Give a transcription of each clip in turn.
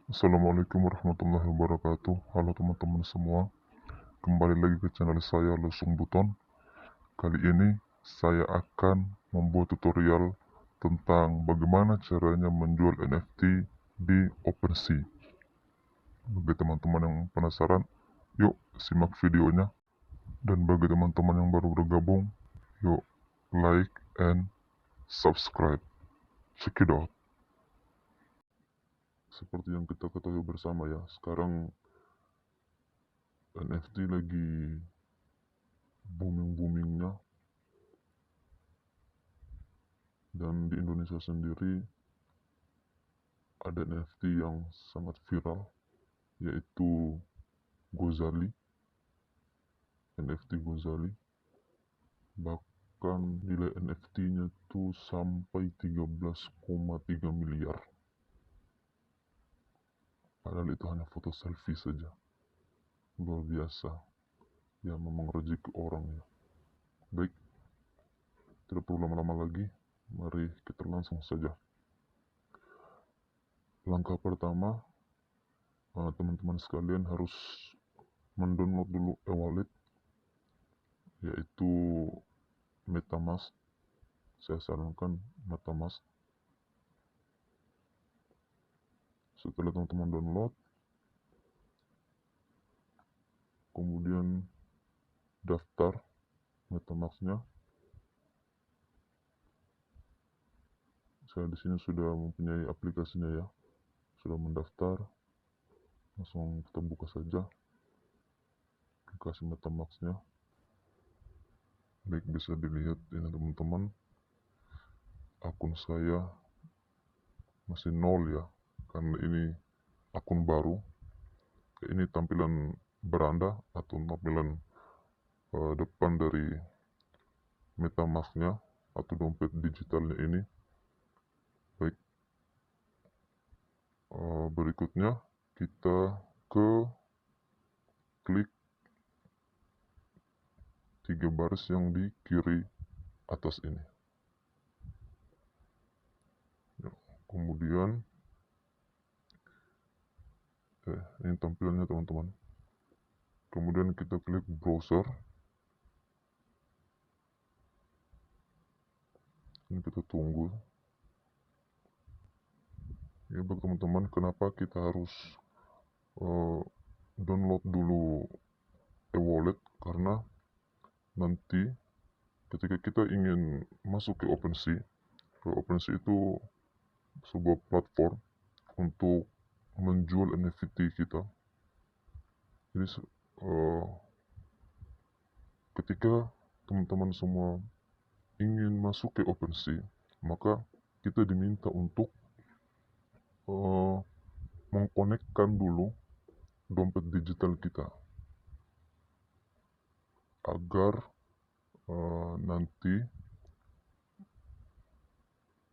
Assalamualaikum warahmatullahi wabarakatuh. Halo teman-teman semua, kembali lagi ke channel saya Lesung Buton. Kali ini saya akan membuat tutorial tentang bagaimana caranya menjual NFT di OpenSea. Bagi teman-teman yang penasaran, yuk simak videonya. Dan bagi teman-teman yang baru bergabung, yuk like and subscribe. Check it out. Seperti yang kita ketahui bersama ya, sekarang NFT lagi booming-boomingnya, dan di Indonesia sendiri ada NFT yang sangat viral, yaitu Gozali, NFT Gozali. Bahkan nilai NFT-nya tuh sampai 13,3 miliar. Padahal itu hanya foto selfie saja. Luar biasa. Ya memang rezeki orang ya. Baik, tidak perlu lama-lama lagi. Mari kita langsung saja. Langkah pertama, teman-teman sekalian harus mendownload dulu e-wallet, yaitu MetaMask. Saya sarankan MetaMask. Setelah teman-teman download, kemudian daftar MetaMask-nya. Saya di sini sudah mempunyai aplikasinya ya, sudah mendaftar. Langsung kita buka saja aplikasi MetaMask-nya. Baik, bisa dilihat ini teman-teman, akun saya masih nol ya, karena ini akun baru. Ini tampilan beranda atau tampilan depan dari MetaMask-nya atau dompet digitalnya ini. Baik, berikutnya kita klik 3 baris yang di kiri atas ini. Ya, kemudian ini tampilannya teman-teman. Kemudian kita klik browser. Ini kita tunggu. Ya, bagi teman-teman, kenapa kita harus download dulu e-wallet? Karena nanti ketika kita ingin masuk ke OpenSea itu sebuah platform untuk menjual NFT kita. Jadi ketika teman-teman semua ingin masuk ke OpenSea, maka kita diminta untuk mengkonekkan dulu dompet digital kita agar nanti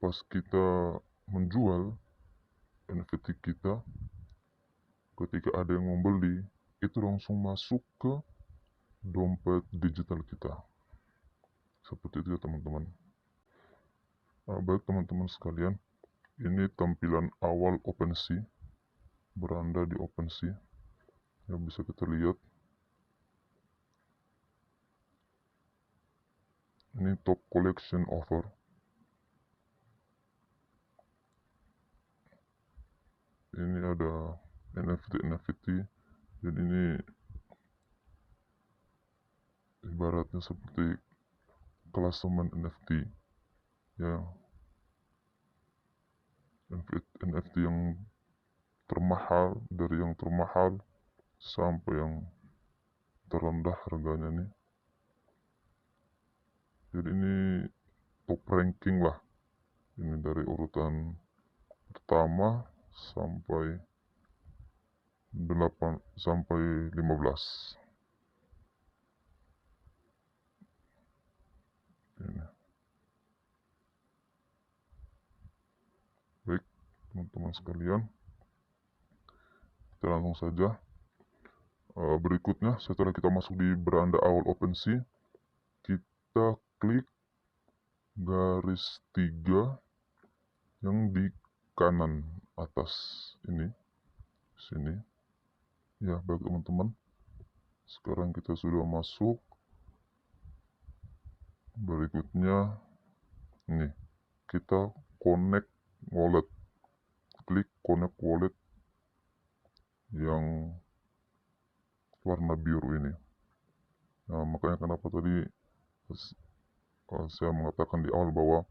pas kita menjual NFT kita, ketika ada yang membeli, itu langsung masuk ke dompet digital kita. Seperti itu ya teman-teman. Baik teman-teman sekalian, ini tampilan awal OpenSea, beranda di OpenSea. Ya, bisa kita lihat. Ini top collection offer. Ini ada NFT, dan ini ibaratnya seperti klasemen NFT ya, NFT yang termahal, dari yang termahal sampai yang terendah harganya nih. Jadi ini top ranking lah, ini dari urutan pertama sampai 15. Ini. Baik teman-teman sekalian, kita langsung saja. Berikutnya, setelah kita masuk di beranda awal OpenSea, kita klik garis 3 yang di kanan atas ini. sini. Ya, baik teman-teman. Sekarang kita sudah masuk. Berikutnya, ini kita connect wallet. Klik connect wallet yang warna biru ini. Nah, makanya kenapa tadi saya mengatakan di awal bahwa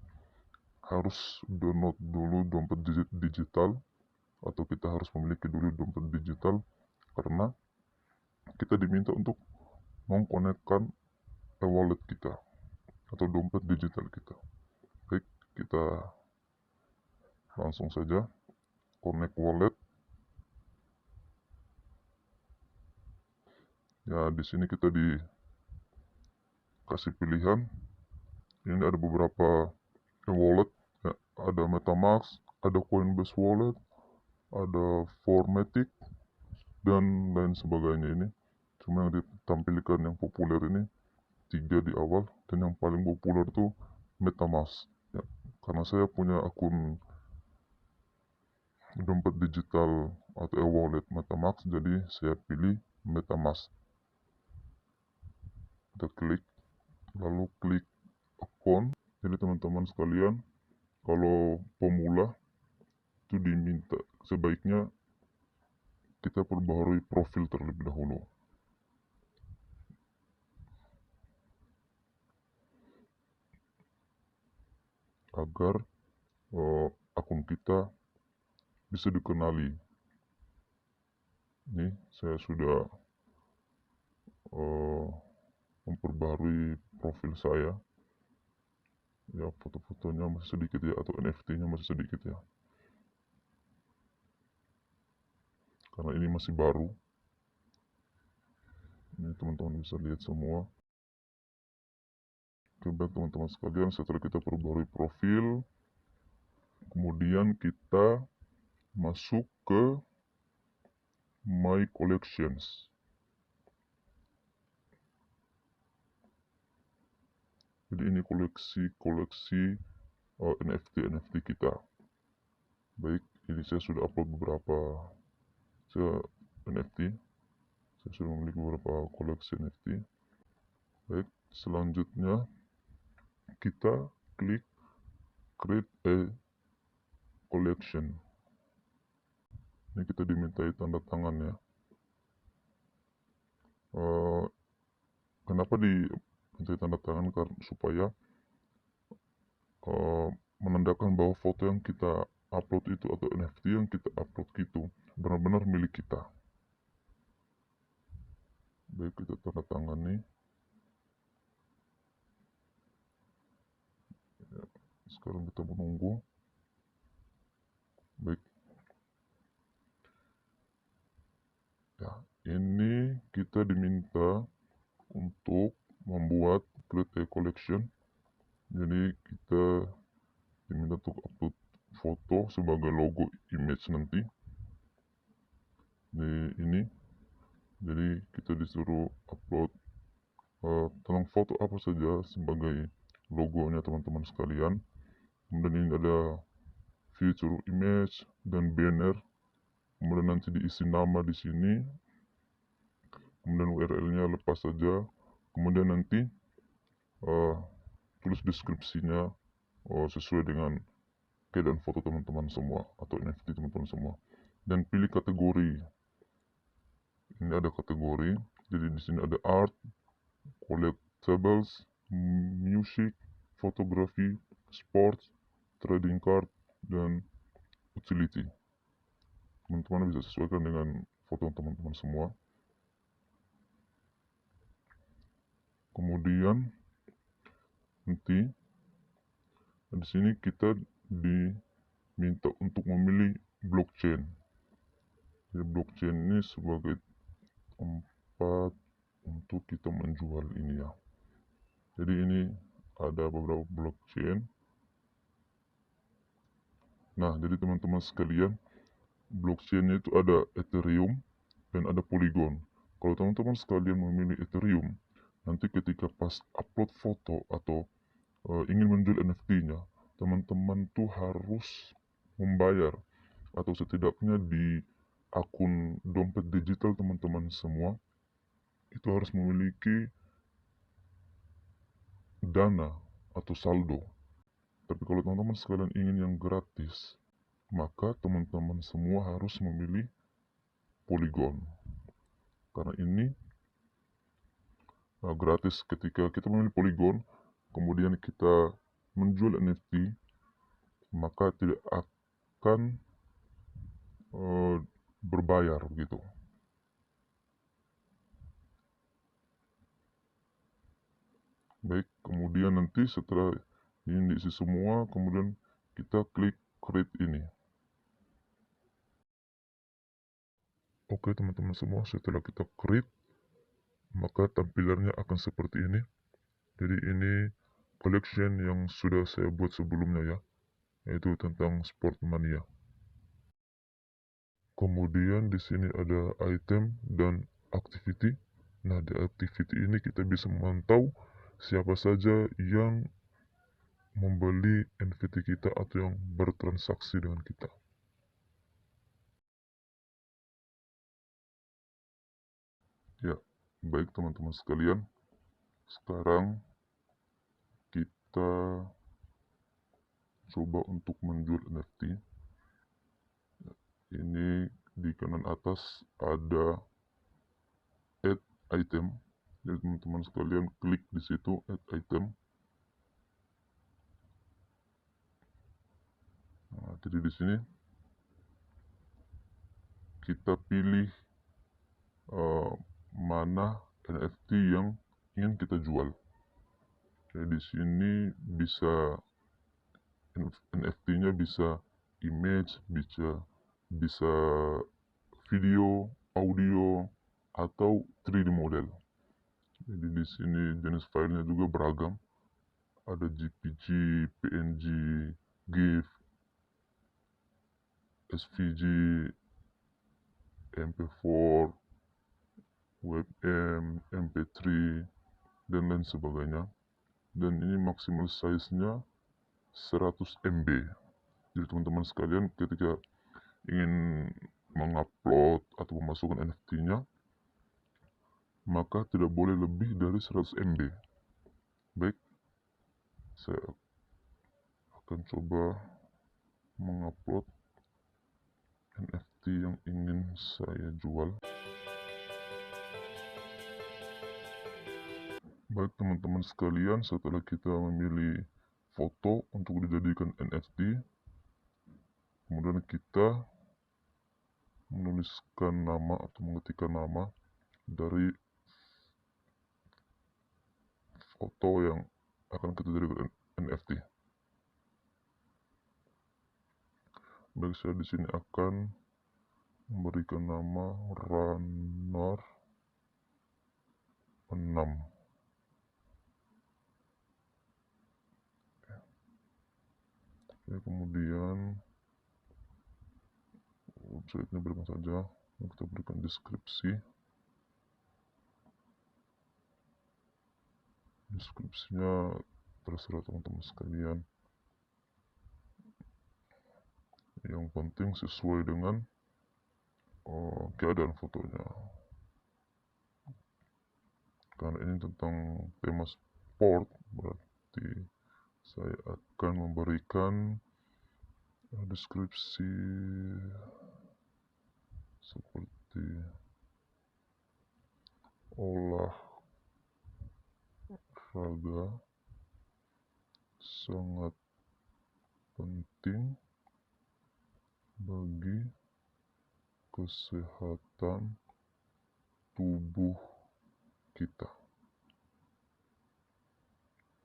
harus download dulu dompet digital, atau kita harus memiliki dulu dompet digital, karena kita diminta untuk mengkonekkan e-wallet kita atau dompet digital kita. Baik, kita langsung saja connect wallet. Ya, di sini kita dikasih pilihan. Ini ada beberapa e-wallet, ya, ada MetaMask, ada Coinbase Wallet, ada Formatic, dan lain sebagainya. Ini cuma yang ditampilkan yang populer ini 3 di awal, dan yang paling populer itu MetaMask. Ya, karena saya punya akun dompet digital atau e-wallet MetaMask, jadi saya pilih MetaMask. Kita klik, lalu klik account. Jadi teman-teman sekalian, kalau pemula itu diminta sebaiknya kita perbaharui profil terlebih dahulu agar akun kita bisa dikenali. Ini saya sudah memperbarui profil saya. Ya, foto-fotonya masih sedikit ya, atau NFT-nya masih sedikit ya, karena ini masih baru. Ini teman-teman bisa lihat semua. Coba teman-teman sekalian, setelah kita perbarui profil, kemudian kita masuk ke My Collections. Jadi ini koleksi NFT kita. Baik, ini saya sudah upload beberapa NFT. Saya sudah memiliki beberapa koleksi NFT. Baik, selanjutnya kita klik create a collection. Ini kita dimintai tanda tangan ya. Kenapa dimintai tanda tangan? Karena supaya menandakan bahwa foto yang kita upload itu atau NFT yang kita upload itu benar-benar milik kita. Baik, kita tanda tangan nih. Ya, sekarang kita menunggu. Baik. Ya, ini kita diminta untuk membuat create a collection. Jadi kita diminta untuk upload foto sebagai logo image nanti di ini. Jadi kita disuruh upload tentang foto apa saja sebagai logonya teman-teman sekalian. Kemudian ini ada feature image dan banner. Kemudian nanti diisi nama di sini. Kemudian URL-nya lepas saja. Kemudian nanti tulis deskripsinya sesuai dengan keadaan foto teman-teman semua atau NFT teman-teman semua. Dan pilih kategori. Ini ada kategori. Jadi di sini ada art, collectibles, music, fotografi, sports, trading card, dan utility. Teman-teman bisa sesuaikan dengan foto teman-teman semua. Kemudian nanti di sini kita diminta untuk memilih blockchain. Jadi blockchain ini sebagai tempat untuk kita menjual ini ya. Jadi ini ada beberapa blockchain. Nah, jadi teman-teman sekalian, blockchainnya itu ada Ethereum dan ada Polygon. Kalau teman-teman sekalian memilih Ethereum, nanti ketika pas upload foto atau ingin menjual NFT-nya, teman-teman tuh harus membayar atau setidaknya akun dompet digital teman-teman semua itu harus memiliki dana atau saldo. Tapi kalau teman-teman sekalian ingin yang gratis, maka teman-teman semua harus memilih Polygon. Karena ini gratis. Ketika kita memilih Polygon, kemudian kita menjual NFT, maka tidak akan berbayar gitu. Baik, kemudian nanti setelah ini diisi semua, kemudian kita klik create ini. Oke teman-teman semua, setelah kita create, maka tampilannya akan seperti ini. Jadi ini collection yang sudah saya buat sebelumnya ya, yaitu tentang Sportmania. Kemudian di sini ada item dan activity. Nah, di activity ini kita bisa memantau siapa saja yang membeli NFT kita atau yang bertransaksi dengan kita. Ya, baik teman-teman sekalian. Sekarang kita coba untuk menjual NFT. Ini di kanan atas ada add item. Jadi teman-teman sekalian klik di situ add item. Nah, jadi di sini kita pilih mana NFT yang ingin kita jual. Jadi di sini bisa NFT-nya bisa image, bisa video, audio, atau 3D model. Jadi di sini jenis filenya juga beragam. Ada JPG, PNG, GIF, SVG, MP4, WebM, MP3, dan lain sebagainya. Dan ini maksimal size-nya 100 MB. Jadi teman-teman sekalian ketika ingin mengupload atau memasukkan NFT-nya, maka tidak boleh lebih dari 100 MB. Baik, saya akan coba mengupload NFT yang ingin saya jual. Baik teman-teman sekalian, setelah kita memilih foto untuk dijadikan NFT, kemudian kita menuliskan nama atau mengetikkan nama dari foto yang akan kita jadikan NFT. Baik, saya di sini akan memberikan nama runner 6. Ya, kemudian website-nya berikan saja. Kita berikan deskripsi. Deskripsinya terserah teman-teman sekalian. Yang penting sesuai dengan keadaan fotonya. Karena ini tentang tema sport, berarti saya akan memberikan deskripsi seperti olahraga sangat penting bagi kesehatan tubuh kita.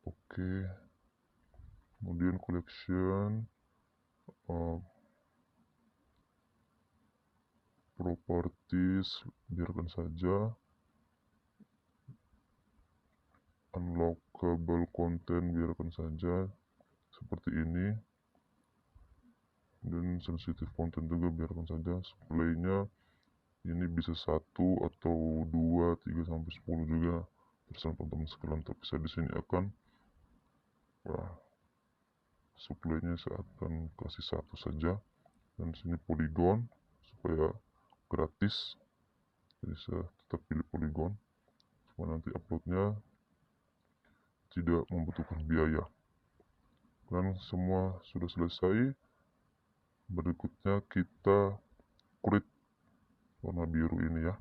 Oke, kemudian collection properties biarkan saja, unlockable content biarkan saja seperti ini, dan sensitive content juga biarkan saja. Supply-nya ini bisa 1 atau 2, 3 sampai 10 juga, terserah teman-teman sekalian. Tapi saya di sini akan supply-nya saya akan kasih 1 saja, dan sini Polygon supaya gratis, jadi saya tetap pilih Polygon, cuma nanti uploadnya tidak membutuhkan biaya. Dan semua sudah selesai. Berikutnya kita create warna biru ini ya.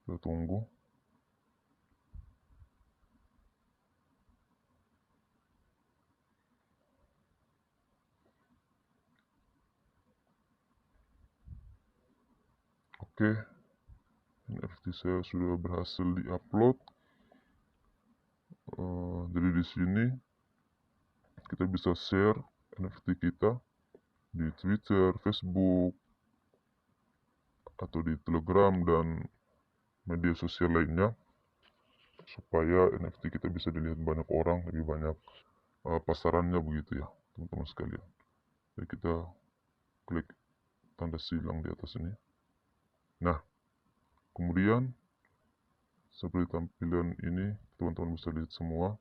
Kita tunggu. Oke, NFT saya sudah berhasil diupload. Jadi di sini kita bisa share NFT kita di Twitter, Facebook, atau di Telegram dan media sosial lainnya, supaya NFT kita bisa dilihat banyak orang, lebih banyak pasarannya begitu ya teman-teman sekalian. Jadi kita klik tanda silang di atas ini. Nah, kemudian seperti tampilan ini teman-teman bisa lihat semua.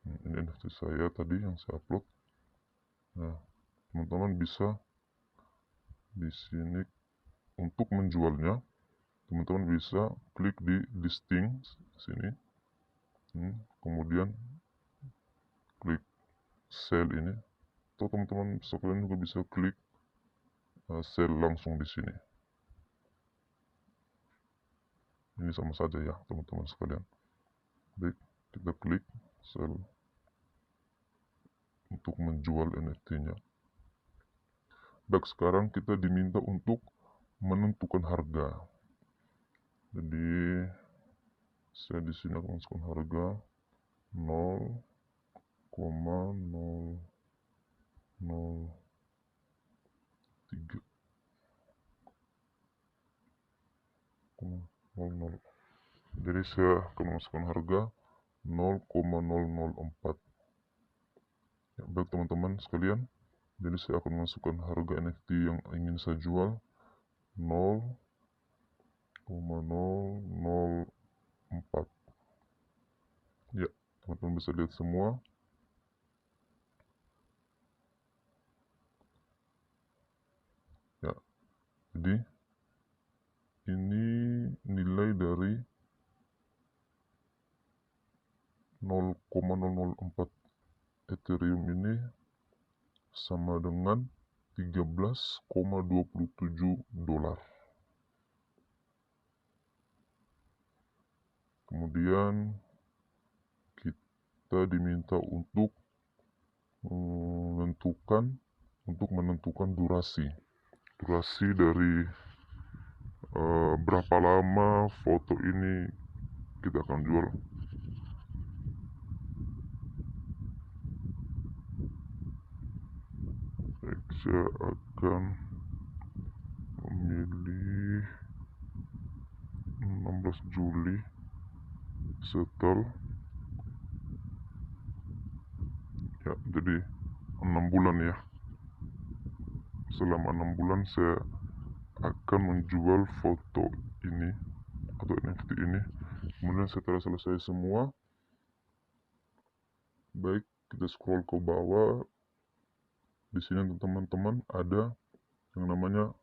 Ini NFT saya tadi yang saya upload. Nah, teman-teman bisa di sini untuk menjualnya, teman-teman bisa klik di listing sini. Kemudian klik sell ini. Atau teman-teman sekalian juga bisa klik sell langsung di sini. Ini sama saja ya teman-teman sekalian. Baik, kita klik sell untuk menjual NFT-nya. Baik, sekarang kita diminta untuk menentukan harga. Jadi saya di sini akan masukkan harga 0,003,00. Jadi saya akan masukkan harga 0,004. Ya, baik teman-teman sekalian, jadi saya akan masukkan harga NFT yang ingin saya jual 0,004. Ya, teman-teman bisa lihat semua. Ya, jadi ini nilai dari 0,004 Ethereum ini sama dengan 13,27 dolar. Kemudian kita diminta untuk menentukan durasi dari berapa lama foto ini kita akan jual. Baik, saya akan memilih 16 Juli setel. Ya, jadi 6 bulan ya. Selama 6 bulan saya akan menjual foto ini atau NFT ini. Kemudian setelah selesai semua, baik, kita scroll ke bawah. Di sini teman-teman ada yang namanya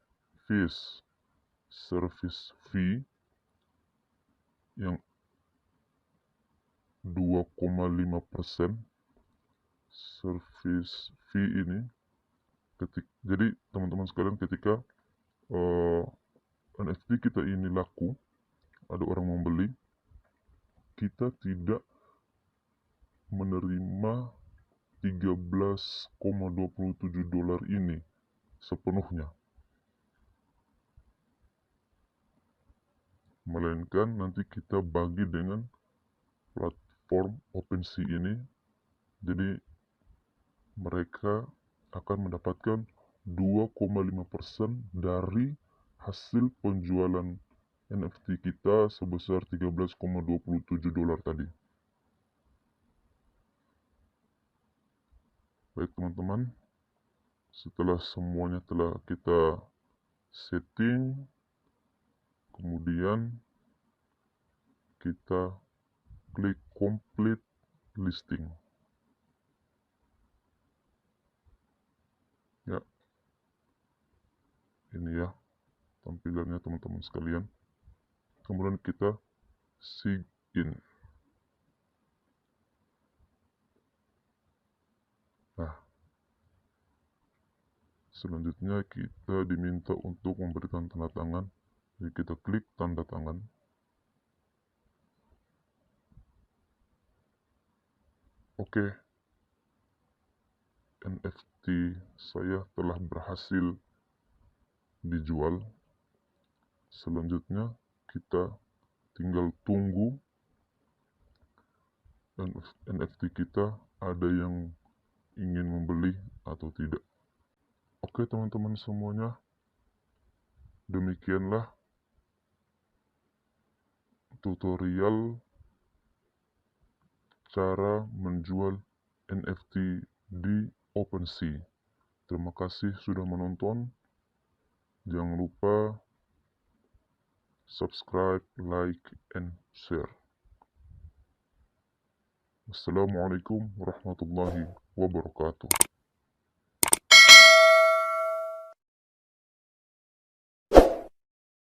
fees, service fee yang 2,5%. Service fee ini jadi teman-teman sekalian, ketika NFT kita ini laku, ada orang membeli, kita tidak menerima 13,27 dolar ini sepenuhnya, melainkan nanti kita bagi dengan platform OpenSea ini. Jadi mereka akan mendapatkan 2,5% dari hasil penjualan NFT kita sebesar 13,27 dolar tadi. Baik teman-teman, setelah semuanya telah kita setting, kemudian kita klik complete listing. Ya, Ini ya tampilannya teman-teman sekalian. Kemudian kita sign in. Nah, selanjutnya kita diminta untuk memberikan tanda tangan. Jadi kita klik tanda tangan. Oke, NFT saya telah berhasil dijual. Selanjutnya kita tinggal tunggu NFT kita ada yang ingin membeli atau tidak. Oke teman-teman semuanya, demikianlah tutorial cara menjual NFT di OpenSea. Terima kasih sudah menonton. Jangan lupa subscribe, like, and share. Assalamualaikum warahmatullahi wabarakatuh.